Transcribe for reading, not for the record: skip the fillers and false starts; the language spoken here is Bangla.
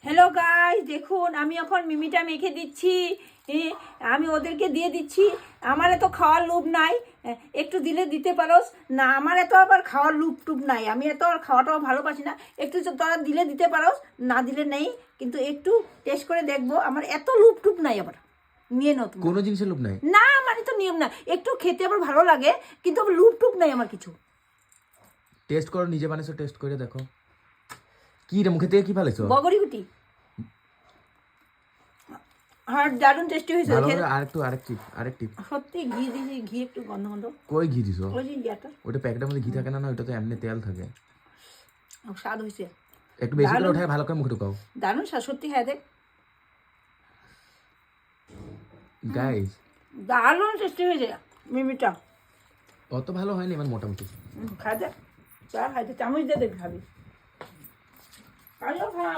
হ্যালো গাইস, দেখুন আমি এখন মিমিটা মেখে দিচ্ছি। আমি ওদেরকে দিয়ে দিচ্ছি। আমার এত খাওয়ার লোভ নাই, একটু দিলে দিতে পারোস না। আমার এত আবার খাওয়ার লোভ টুব নাই, আমি এত আর খাওয়াটাও ভালোবাসি না। একটু তোরা দিলে দিতে পারোস, না দিলে নেই, কিন্তু একটু টেস্ট করে দেখবো। আমার এত লোভ টুব নাই আবার, নিয়ে নাও তুমি। কোনো জিনিসের লোভ নাই না, মানে তো নিয়ম না, একটু খেতে আবার ভালো লাগে, কিন্তু আবার লোভ টুব নাই আমার কিছু। টেস্ট করো, নিজে বানাইছো, টেস্ট করে দেখো। কি রে, মুখে থেকে কি ফেলেছো? বগরি গুটি। হ্যাঁ, দারুণ টেস্টি হয়েছে। ভালো করে আরেক টিপ। সত্যি ঘি দিয়েছি, ঘি একটু গন্ধ গন্ধ। কই ঘি দিছো? ওই যে ইয়াটা, ওটা প্যাকেটের মধ্যে ঘি থাকে না, না ওটা তো এমনি তেল থাকে। স্বাদ হয়েছে, একটু বেশি করে ওঠায় ভালো করে মুখে ঢুকাও। দারুণ স্বাদ সত্যি। হ্যাঁ দেখ, গাইস দারুণ টেস্টি হয়েছে মিমিটা। অত ভালো হয়নি, আমার মোটামুটি। খাই দেখ, চা খাইতে চামচ দিয়ে দেখ, খাবি। খাই খা।